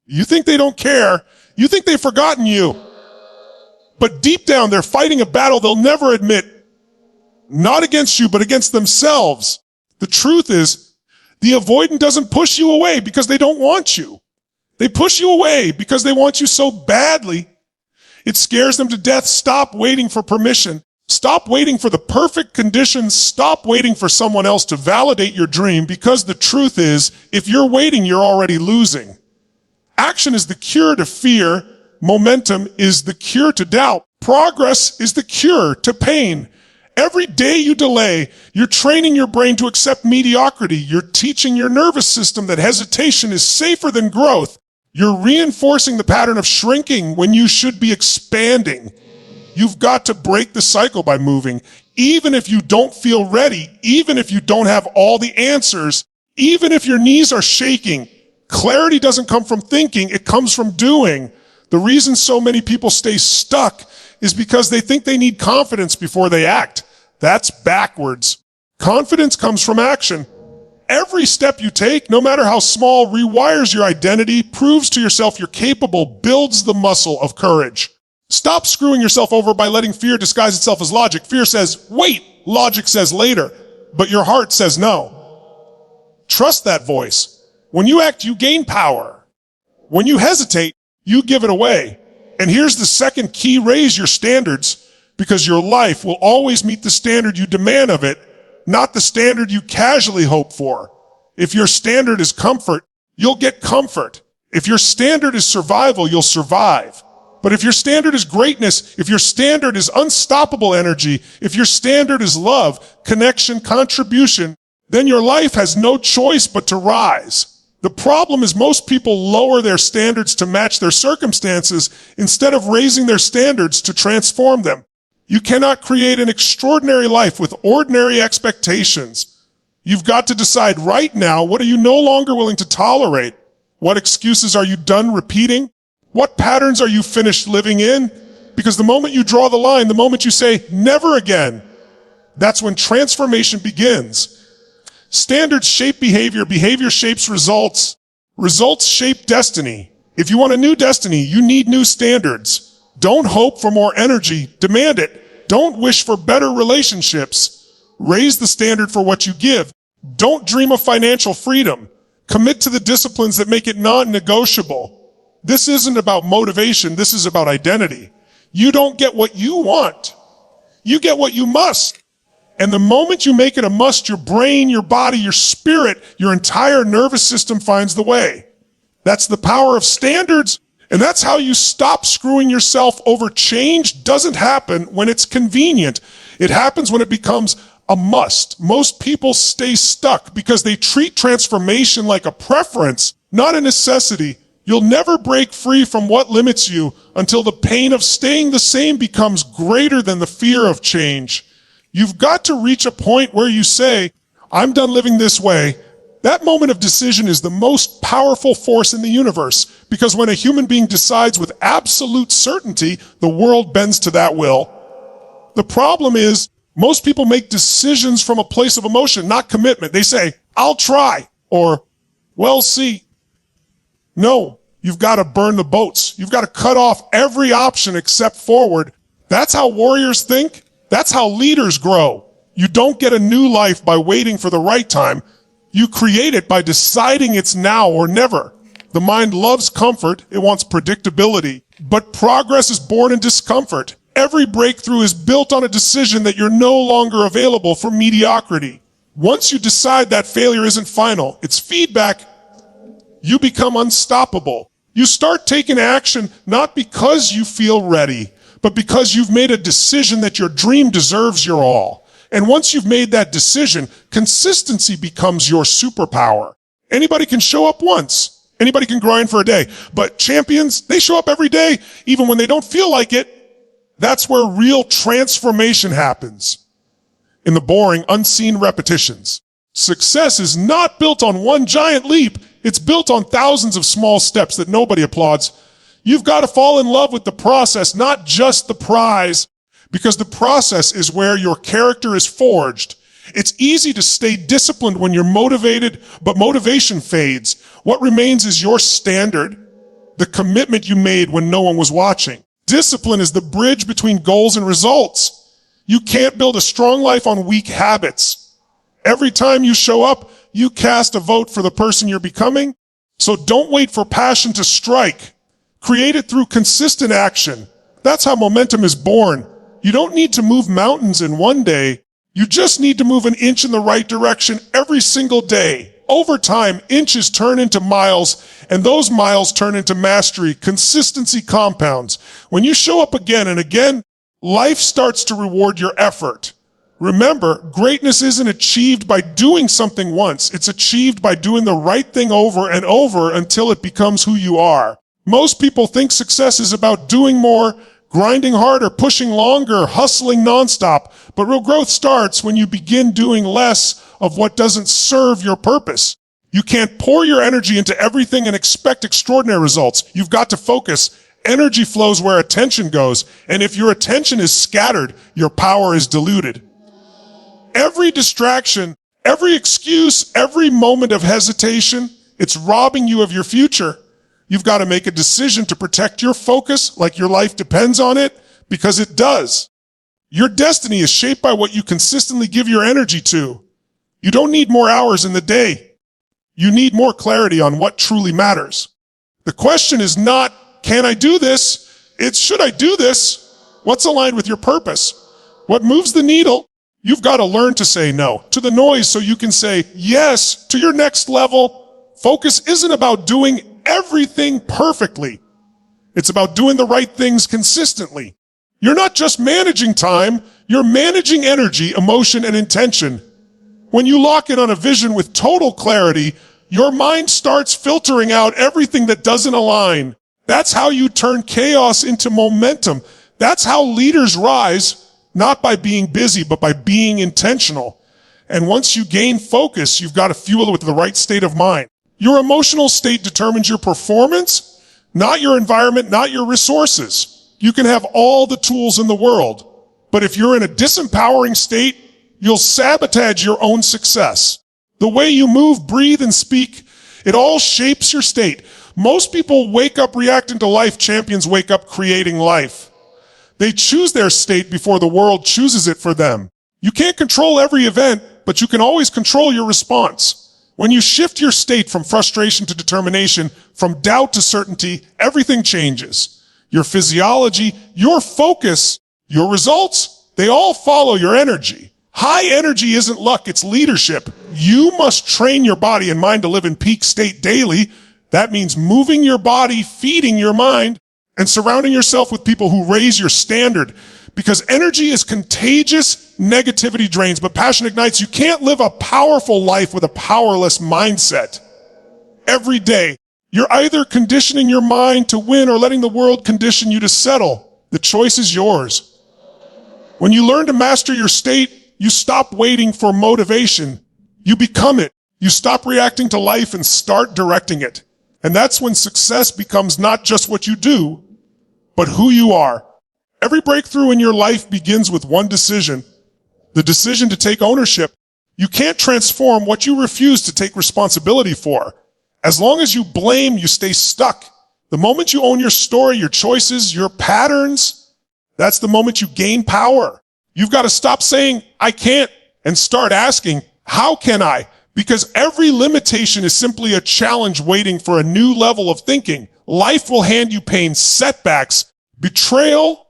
You think they don't care. You think they've forgotten you. But deep down, they're fighting a battle they'll never admit. Not against you, but against themselves. The truth is, the avoidant doesn't push you away because they don't want you. They push you away because they want you so badly. It scares them to death. Stop waiting for permission. Stop waiting for the perfect conditions. Stop waiting for someone else to validate your dream, because the truth is, if you're waiting, you're already losing. Action is the cure to fear. Momentum is the cure to doubt. Progress is the cure to pain. Every day you delay, you're training your brain to accept mediocrity. You're teaching your nervous system that hesitation is safer than growth. You're reinforcing the pattern of shrinking when you should be expanding. You've got to break the cycle by moving. Even if you don't feel ready, even if you don't have all the answers, even if your knees are shaking, clarity doesn't come from thinking, it comes from doing. The reason so many people stay stuck is because they think they need confidence before they act. That's backwards. Confidence comes from action. Every step you take, no matter how small, rewires your identity, proves to yourself you're capable, builds the muscle of courage. Stop screwing yourself over by letting fear disguise itself as logic. Fear says, wait. Logic says later. But your heart says no. Trust that voice. When you act, you gain power. When you hesitate, you give it away. And here's the second key: raise your standards, because your life will always meet the standard you demand of it, not the standard you casually hope for. If your standard is comfort, you'll get comfort. If your standard is survival, you'll survive. But if your standard is greatness, if your standard is unstoppable energy, if your standard is love, connection, contribution, then your life has no choice but to rise. The problem is most people lower their standards to match their circumstances instead of raising their standards to transform them. You cannot create an extraordinary life with ordinary expectations. You've got to decide right now, what are you no longer willing to tolerate? What excuses are you done repeating? What patterns are you finished living in? Because the moment you draw the line, the moment you say, never again, that's when transformation begins. Standards shape behavior. Behavior shapes results. Results shape destiny. If you want a new destiny, you need new standards. Don't hope for more energy. Demand it. Don't wish for better relationships. Raise the standard for what you give. Don't dream of financial freedom. Commit to the disciplines that make it non-negotiable. This isn't about motivation. This is about identity. You don't get what you want. You get what you must. And the moment you make it a must, your brain, your body, your spirit, your entire nervous system finds the way. That's the power of standards. And that's how you stop screwing yourself over. Change doesn't happen when it's convenient. It happens when it becomes a must. Most people stay stuck because they treat transformation like a preference, not a necessity. You'll never break free from what limits you until the pain of staying the same becomes greater than the fear of change. You've got to reach a point where you say, I'm done living this way. That moment of decision is the most powerful force in the universe, because when a human being decides with absolute certainty, the world bends to that will. The problem is, most people make decisions from a place of emotion, not commitment. They say, I'll try, or, well, see. No, you've got to burn the boats. You've got to cut off every option except forward. That's how warriors think. That's how leaders grow. You don't get a new life by waiting for the right time. You create it by deciding it's now or never. The mind loves comfort. It wants predictability. But progress is born in discomfort. Every breakthrough is built on a decision that you're no longer available for mediocrity. Once you decide that failure isn't final, it's feedback, you become unstoppable. You start taking action not because you feel ready, but because you've made a decision that your dream deserves your all. And once you've made that decision, consistency becomes your superpower. Anybody can show up once. Anybody can grind for a day. But champions, they show up every day, even when they don't feel like it. That's where real transformation happens. In the boring, unseen repetitions. Success is not built on one giant leap. It's built on thousands of small steps that nobody applauds. You've got to fall in love with the process, not just the prize, because the process is where your character is forged. It's easy to stay disciplined when you're motivated, but motivation fades. What remains is your standard. the commitment you made when no one was watching. Discipline is the bridge between goals and results. You can't build a strong life on weak habits. Every time you show up, you cast a vote for the person you're becoming. So don't wait for passion to strike. Create it through consistent action. That's how momentum is born. You don't need to move mountains in one day. You just need to move an inch in the right direction every single day. Over time, inches turn into miles, and those miles turn into mastery. Consistency compounds. When you show up again and again, life starts to reward your effort. Remember, greatness isn't achieved by doing something once. It's achieved by doing the right thing over and over until it becomes who you are. Most people think success is about doing more, grinding harder, pushing longer, hustling nonstop. But real growth starts when you begin doing less of what doesn't serve your purpose. You can't pour your energy into everything and expect extraordinary results. You've got to focus. Energy flows where attention goes. And if your attention is scattered, your power is diluted. Every distraction, every excuse, every moment of hesitation, it's robbing you of your future. You've got to make a decision to protect your focus like your life depends on it, because it does. Your destiny is shaped by what you consistently give your energy to. You don't need more hours in the day. You need more clarity on what truly matters. The question is not, can I do this? It's, should I do this? What's aligned with your purpose? What moves the needle? You've got to learn to say no to the noise so you can say yes to your next level. Focus isn't about doing everything perfectly. It's about doing the right things consistently. You're not just managing time, you're managing energy, emotion, and intention. When you lock in on a vision with total clarity, your mind starts filtering out everything that doesn't align. That's how you turn chaos into momentum. That's how leaders rise, not by being busy, but by being intentional. And once you gain focus, you've got to fuel it with the right state of mind. Your emotional state determines your performance, not your environment, not your resources. You can have all the tools in the world, but if you're in a disempowering state, you'll sabotage your own success. The way you move, breathe, and speak, it all shapes your state. Most people wake up reacting to life. Champions wake up creating life. They choose their state before the world chooses it for them. You can't control every event, but you can always control your response. When you shift your state from frustration to determination, from doubt to certainty, everything changes. Your physiology, your focus, your results, they all follow your energy. High energy isn't luck, it's leadership. You must train your body and mind to live in peak state daily. That means moving your body, feeding your mind, and surrounding yourself with people who raise your standard. Because energy is contagious, negativity drains, but passion ignites. You can't live a powerful life with a powerless mindset. Every day, you're either conditioning your mind to win or letting the world condition you to settle. The choice is yours. When you learn to master your state, you stop waiting for motivation. You become it. You stop reacting to life and start directing it. And that's when success becomes not just what you do, but who you are. Every breakthrough in your life begins with one decision. The decision to take ownership. You can't transform what you refuse to take responsibility for. As long as you blame, you stay stuck. The moment you own your story, your choices, your patterns, that's the moment you gain power. You've got to stop saying, I can't, and start asking, how can I? Because every limitation is simply a challenge waiting for a new level of thinking. Life will hand you pain, setbacks, betrayal,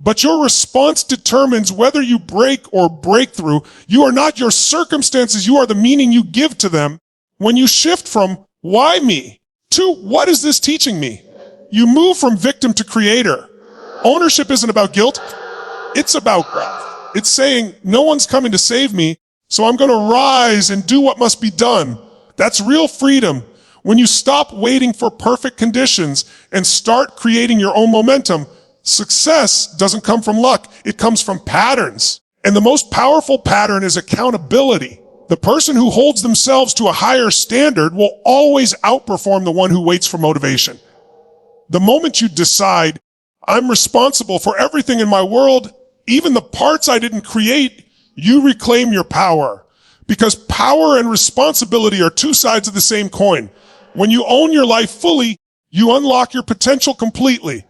but your response determines whether you break or break through. You are not your circumstances, you are the meaning you give to them. When you shift from, why me, to what is this teaching me? You move from victim to creator. Ownership isn't about guilt, it's about growth. It's saying, no one's coming to save me, so I'm going to rise and do what must be done. That's real freedom. When you stop waiting for perfect conditions and start creating your own momentum, success doesn't come from luck. It comes from patterns. And the most powerful pattern is accountability. The person who holds themselves to a higher standard will always outperform the one who waits for motivation. The moment you decide, I'm responsible for everything in my world, even the parts I didn't create, you reclaim your power. Because power and responsibility are two sides of the same coin. When you own your life fully, You unlock your potential completely.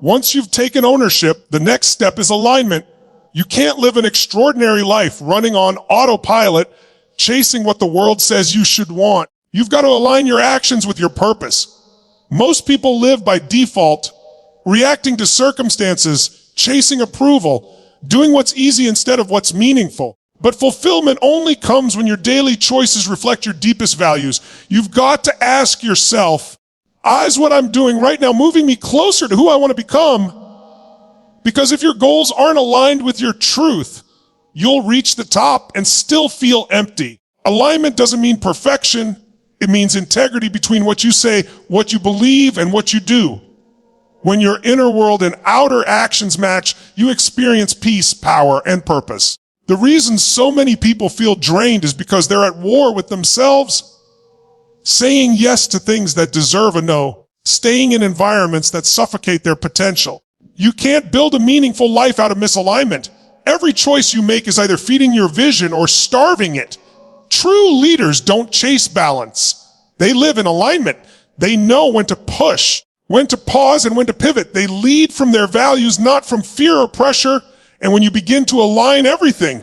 Once you've taken ownership, the next step is alignment. You can't live an extraordinary life running on autopilot, chasing what the world says you should want. You've got to align your actions with your purpose. Most people live by default, reacting to circumstances, chasing approval, doing what's easy instead of what's meaningful. But fulfillment only comes when your daily choices reflect your deepest values. You've got to ask yourself, is what I'm doing right now moving me closer to who I want to become? Because if your goals aren't aligned with your truth, you'll reach the top and still feel empty. Alignment doesn't mean perfection. It means integrity between what you say, what you believe, and what you do. When your inner world and outer actions match, you experience peace, power, and purpose. The reason so many people feel drained is because they're at war with themselves, saying yes to things that deserve a no, staying in environments that suffocate their potential. You can't build a meaningful life out of misalignment. Every choice you make is either feeding your vision or starving it. True leaders don't chase balance. They live in alignment. They know when to push, when to pause, and when to pivot. They lead from their values, not from fear or pressure. And when you begin to align everything,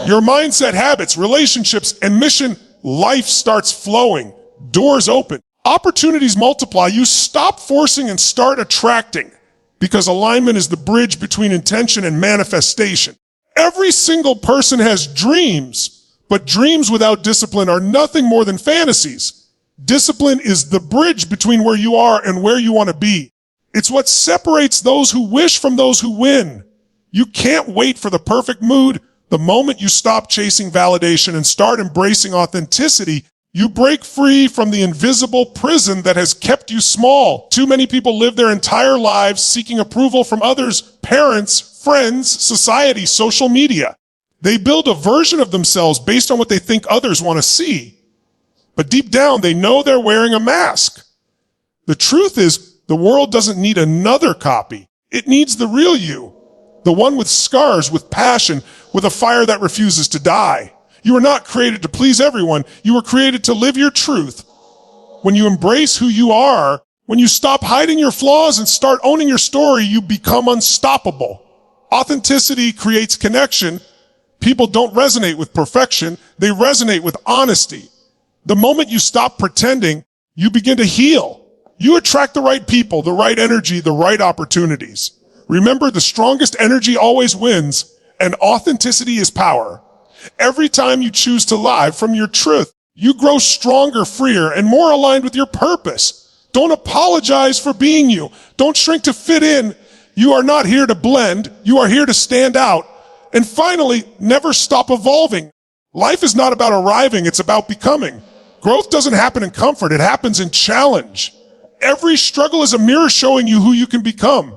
your mindset, habits, relationships, and mission, life starts flowing. Doors open. Opportunities multiply. You stop forcing and start attracting, because alignment is the bridge between intention and manifestation. Every single person has dreams, but dreams without discipline are nothing more than fantasies. Discipline is the bridge between where you are and where you want to be. It's what separates those who wish from those who win. You can't wait for the perfect mood. The moment you stop chasing validation and start embracing authenticity, you break free from the invisible prison that has kept you small. Too many people live their entire lives seeking approval from others, parents, friends, society, social media. They build a version of themselves based on what they think others want to see. But deep down, they know they're wearing a mask. The truth is, the world doesn't need another copy. It needs the real you. The one with scars, with passion, with a fire that refuses to die. You were not created to please everyone. You were created to live your truth. When you embrace who you are, when you stop hiding your flaws and start owning your story, you become unstoppable. Authenticity creates connection. People don't resonate with perfection. They resonate with honesty. The moment you stop pretending, you begin to heal. You attract the right people, the right energy, the right opportunities. Remember, the strongest energy always wins, and authenticity is power. Every time you choose to live from your truth, you grow stronger, freer, and more aligned with your purpose. Don't apologize for being you. Don't shrink to fit in. You are not here to blend. You are here to stand out. And finally, never stop evolving. Life is not about arriving, it's about becoming. Growth doesn't happen in comfort, it happens in challenge. Every struggle is a mirror showing you who you can become.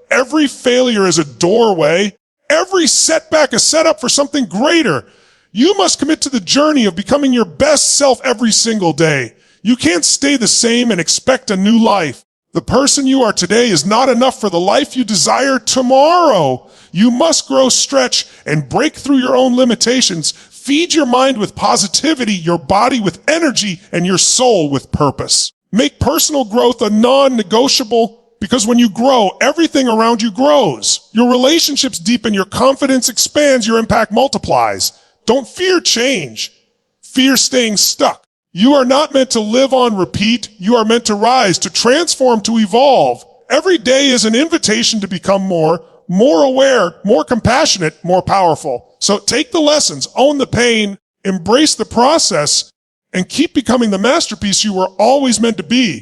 Every failure is a doorway. Every setback a setup for something greater. You must commit to the journey of becoming your best self every single day. You can't stay the same and expect a new life. The person you are today is not enough for the life you desire tomorrow. You must grow, stretch, and break through your own limitations. Feed your mind with positivity, your body with energy, and your soul with purpose. Make personal growth a non-negotiable, because when you grow, everything around you grows. Your relationships deepen, your confidence expands, your impact multiplies. Don't fear change. Fear staying stuck. You are not meant to live on repeat. You are meant to rise, to transform, to evolve. Every day is an invitation to become more aware, more compassionate, more powerful. So take the lessons, own the pain, embrace the process, and keep becoming the masterpiece you were always meant to be.